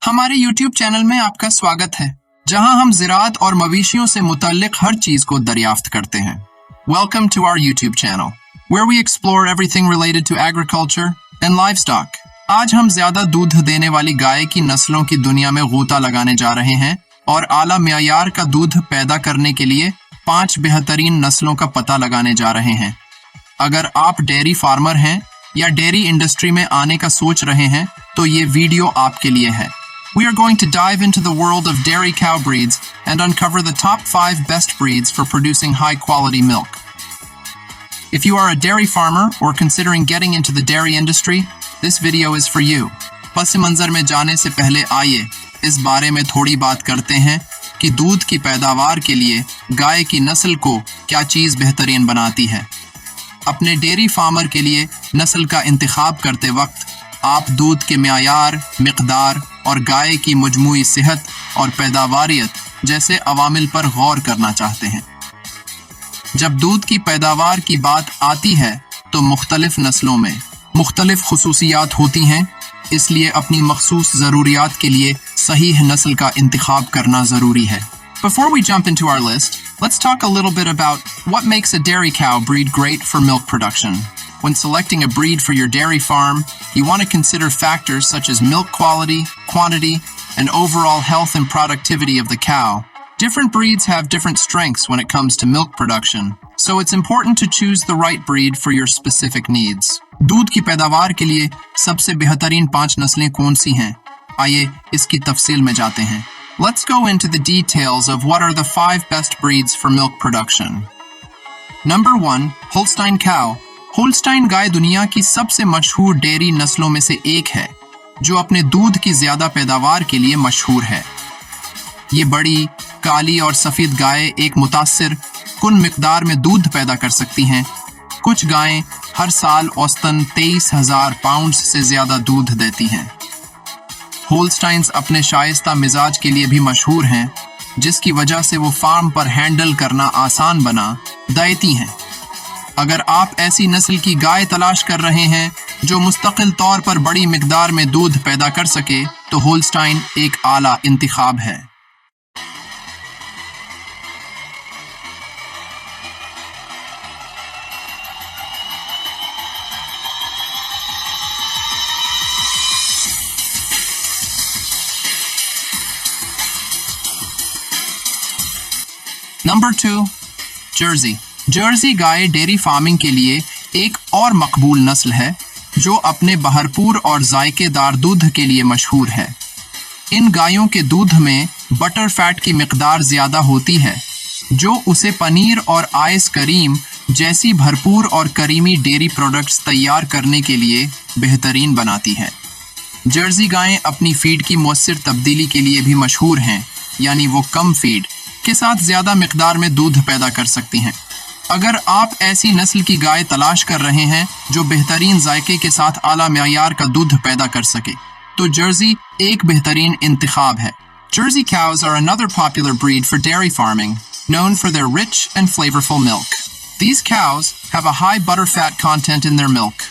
हमारे YouTube channel में आपका स्वागत है, जहां हम ज़राअत और मवेशियों से मुतल्लिक हर चीज को दरियाफ्त करते हैं। Welcome to our YouTube channel, where we explore everything related to agriculture and livestock. आज हम ज्यादा दूध देने वाली गाय की नस्लों की दुनिया में गोता लगाने जा रहे हैं और आला मेयार का दूध पैदा करने के लिए 5 बेहतरीन नस्लों का पता लगाने जा रहे हैं। अगर आप डेयरी फार्मर हैं या डेयरी इंडस्ट्री में आने का सोच रहे हैं, तो ये वीडियो आपके लिए है। We are going to dive into the world of dairy cow breeds and uncover the top 5 best breeds for producing high-quality milk. If you are a dairy farmer or considering getting into the dairy industry, this video is for you. पस मंजर में जाने से पहले आइए इस बारे में थोड़ी बात करते हैं कि दूध की पैदावार के लिए गाय की नस्ल को क्या चीज़ बेहतरीन बनाती है। अपने डेयरी फार्मर के लिए नस्ल का इंतखाब करते वक्त आप दूध के म्यार, मिकदार और गाय की मजमूई सेहत और पैदावारियत जैसे अवामिल पर गौर करना चाहते हैं। जब दूध की पैदावार की बात आती है तो मुख्तलिफ नस्लों में मुख्तलिफ खुसूसियात होती हैं, इसलिए अपनी मखसूस ज़रूरियात के लिए सही नस्ल का इंतखाब करना ज़रूरी है। Before we jump into our list, let's talk a little bit about what makes a dairy cow breed great for milk production. When selecting a breed for your dairy farm, you want to consider factors such as milk quality, quantity, and overall health and productivity of the cow. Different breeds have different strengths when it comes to milk production, so it's important to choose the right breed for your specific needs. दूध की पैदावार के लिए सबसे बेहतरीन 5 नस्लें कौन सी हैं? आइए इसकी तफसील में जाते हैं। Let's go into the details of what are the 5 best breeds for milk production. Number 1, Holstein cow. होल्स्टाइन गाय दुनिया की सबसे मशहूर डेयरी नस्लों में से एक है, जो अपने दूध की ज्यादा पैदावार के लिए मशहूर है। ये बड़ी, काली और सफ़ेद गायें एक मुतासिर कुन मिकदार में दूध पैदा कर सकती हैं। कुछ गायें हर साल औसतन 23,000 पाउंड से ज्यादा दूध देती हैं। होल्स्टाइन्स अपने शाइस्ता मिजाज के लिए भी मशहूर हैं, जिसकी वजह से वो फार्म पर हैंडल करना आसान बना देती हैं। अगर आप ऐसी नस्ल की गाय तलाश कर रहे हैं जो मुस्तकिल तौर पर बड़ी मिकदार में दूध पैदा कर सके, तो होल्स्टाइन एक आला इंतखाब है। Number 2, Jersey. जर्सी गाय डेयरी फार्मिंग के लिए एक और मकबूल नस्ल है, जो अपने भरपूर और जायकेदार दूध के लिए मशहूर है। इन गायों के दूध में बटर फैट की मिकदार ज़्यादा होती है, जो उसे पनीर और आइस क्रीम जैसी भरपूर और करीमी डेयरी प्रोडक्ट्स तैयार करने के लिए बेहतरीन बनाती है। जर्सी गायें अपनी फीड की मौसर तब्दीली के लिए भी मशहूर हैं, यानी वो कम फीड के साथ ज़्यादा मिकदार में दूध पैदा कर सकती हैं। अगर आप ऐसी नस्ल की गाय तलाश कर रहे हैं जो बेहतरीन जायके के साथ आला म्यार का दूध पैदा कर सके, तो जर्सी एक बेहतरीन इंतखाब है। Jersey cows are another popular breed for dairy farming, known for their rich and flavorful milk. These cows have a high butter fat content in their milk,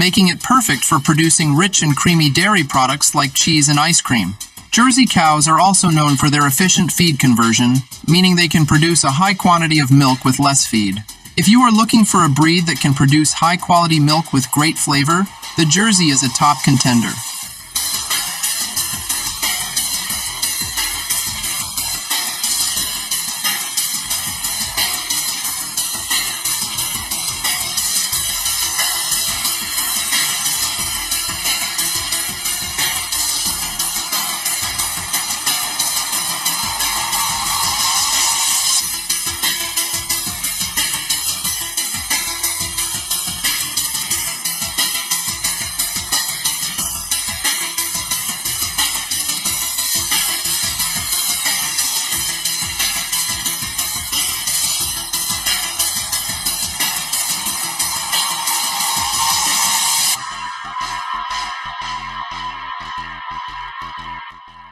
making it perfect for producing rich and creamy dairy products like cheese and ice cream. Jersey cows are also known for their efficient feed conversion, meaning they can produce a high quantity of milk with less feed. If you are looking for a breed that can produce high-quality milk with great flavor, the Jersey is a top contender.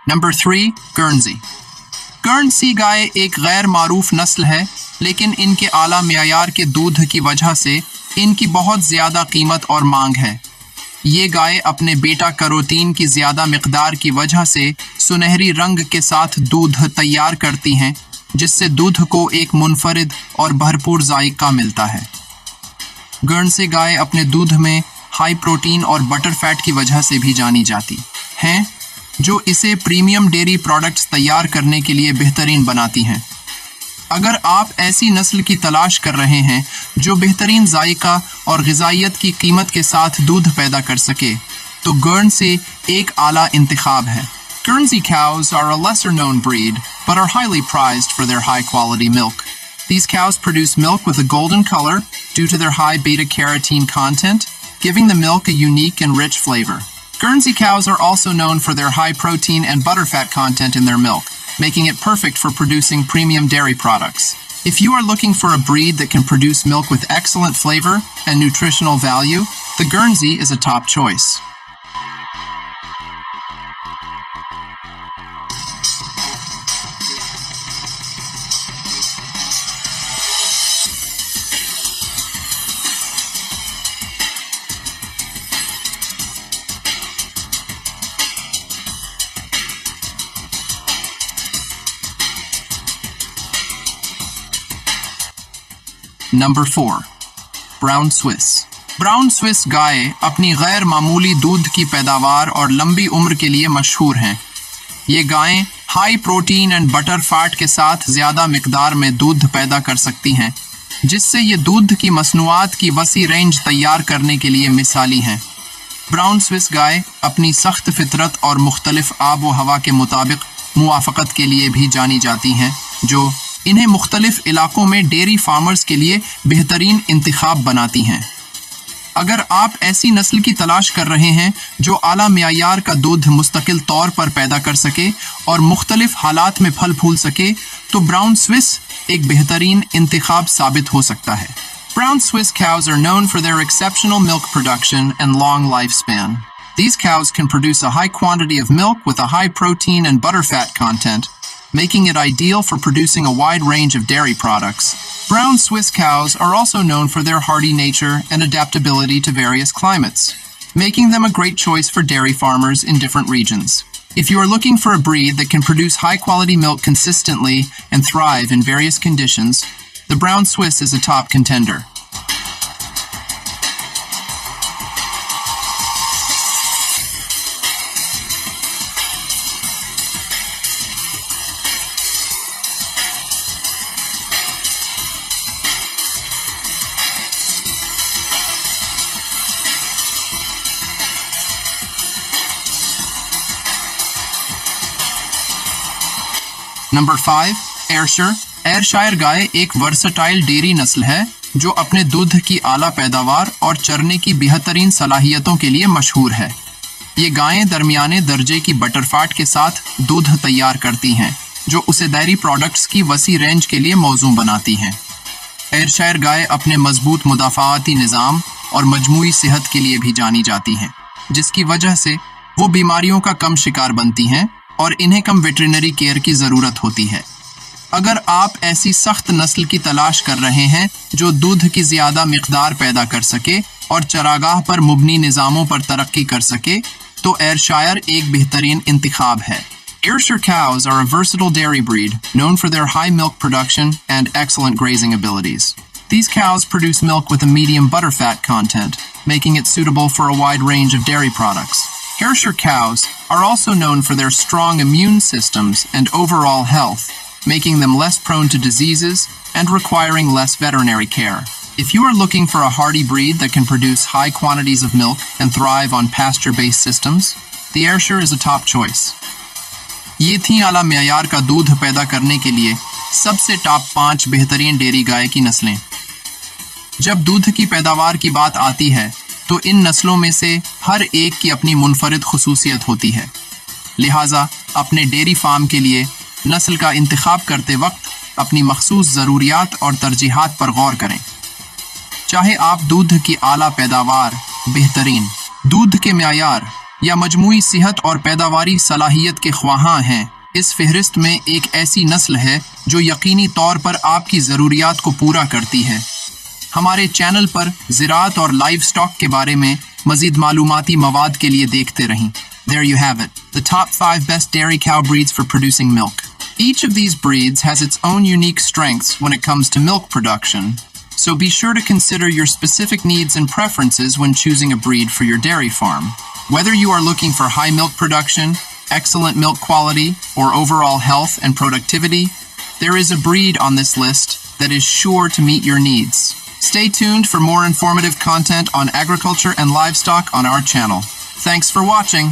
Number 3, गर्नसी। गर्नसी गाय एक गैर मारूफ नस्ल है, लेकिन इनके आला म्यार के दूध की वजह से इनकी बहुत ज़्यादा कीमत और मांग है। ये गाय अपने बीटा कैरोटीन की ज़्यादा मिकदार की वजह से सुनहरी रंग के साथ दूध तैयार करती हैं, जिससे दूध को एक मुनफरिद और भरपूर जायका मिलता है। गुर्नसे गाय अपने दूध में हाई प्रोटीन और बटर फैट की वजह से भी जानी जाती हैं, जो इसे प्रीमियम डेयरी प्रोडक्ट्स तैयार करने के लिए बेहतरीन बनाती हैं। अगर आप ऐसी नस्ल की तलाश कर रहे हैं जो बेहतरीन जायका और ग़िज़ाइयत की कीमत के साथ दूध पैदा कर सके, तो गुर्नसे एक आला इंतखाब है। Guernsey cows are a lesser-known breed, but are highly prized for their high-quality milk. These cows produce milk with a golden color due to their high beta-carotene content, giving the milk a unique and rich flavor. Guernsey cows are also known for their high protein and butterfat content in their milk, making it perfect for producing premium dairy products. If you are looking for a breed that can produce milk with excellent flavor and nutritional value, the Guernsey is a top choice. Number 4. Brown Swiss. Brown Swiss गाय अपनी गैर मामूली दूध की पैदावार और लंबी उम्र के लिए मशहूर हैं। ये गायें high protein and butter fat के साथ ज़्यादा मिकदार में दूध पैदा कर सकती हैं, जिससे ये दूध की मसनूआत की वसी रेंज तैयार करने के लिए मिसाली हैं। ब्राउन स्विस गाय अपनी सख्त फितरत और मुख्तलिफ आब व हवा के मुताबिक मुआफ़क़त के लिए भी जानी जाती हैं, जो इन्हें मुख्तलिफ इलाकों में डेयरी फार्मर्स के लिए बेहतरीन इंतखाब बनाती हैं। अगर आप ऐसी नस्ल की तलाश कर रहे हैं जो आला मियार का दूध मुस्तकिल तौर पर पैदा कर सके और मुख्तलिफ हालात में फल फूल सके, तो ब्राउन स्विस एक बेहतरीन इंतखाब साबित हो सकता है। Brown Swiss cows are known for their exceptional milk production and long lifespan. These cows can produce a high quantity of milk with a high protein and butterfat content, making it ideal for producing a wide range of dairy products. Brown Swiss cows are also known for their hardy nature and adaptability to various climates, making them a great choice for dairy farmers in different regions. If you are looking for a breed that can produce high-quality milk consistently and thrive in various conditions, the Brown Swiss is a top contender. Number 5. एयरशायर. एयरशायर गाय एक versatile dairy नस्ल है जो अपने दूध की आला पैदावार और चरने की बेहतरीन सलाहियतों के लिए मशहूर है। ये गायें दरमियाने दर्जे की बटरफैट के साथ दूध तैयार करती हैं, जो उसे डेयरी प्रोडक्ट्स की वसी रेंज के लिए मौजूद बनाती हैं। एयरशायर गाय अपने मजबूत मुदाफ़ाती निज़ाम और मजमूई सेहत के लिए भी जानी जाती हैं, जिसकी वजह से वो बीमारियों का कम शिकार बनती हैं और इन्हें कम वेटरिनरी केयर की ज़रूरत होती है। अगर आप ऐसी सख्त नस्ल की तलाश कर रहे हैं जो दूध की ज़्यादा मिकदार पैदा कर सके और चरागाह पर मुबनी निज़ामों पर तरक्की कर सके, तो एयरशायर एक बेहतरीन इंतखाब है। Ayrshire cows are a versatile dairy breed known for their high milk production and excellent grazing abilities. These cows produce milk with a medium butterfat content, making it suitable for a wide range of dairy products. Ayrshire cows are also known for their strong immune systems and overall health, making them less prone to diseases and requiring less veterinary care. If you are looking for a hardy breed that can produce high quantities of milk and thrive on pasture-based systems, the Ayrshire is a top choice. ये थी आला मेयार का दूध पैदा करने के लिए सबसे टॉप 5 बेहतरीन डेयरी गाय की नस्लें। जब दूध की पैदावार की बात आती है, तो इन नस्लों में से हर एक की अपनी मुनफरिद खुसूसियत होती है। लिहाजा अपने डेयरी फार्म के लिए नस्ल का इंतखाब करते वक्त अपनी मखसूस ज़रूरियात और तरजीहात पर गौर करें। चाहे आप दूध की आला पैदावार, बेहतरीन दूध के म्यार या मजमूई सेहत और पैदावारी सलाहियत के ख्वाहां हैं, इस फहरिस्त में एक ऐसी नस्ल है जो यकीनी तौर पर आपकी ज़रूरियात को पूरा करती है। हमारे चैनल पर ज़राअत और लाइव स्टॉक के बारे में मज़ीद मालूमाती मवाद के लिए देखते रहें. There you have it, the top 5 best dairy cow breeds for producing milk. Each of these breeds has its own unique strengths when it comes to milk production, so be sure to consider your specific needs and preferences when choosing a breed for your dairy farm. Whether you are looking for high milk production, excellent milk quality, or overall health and productivity, there is a breed on this list that is sure to meet your needs. Stay tuned for more informative content on agriculture and livestock on our channel. Thanks for watching.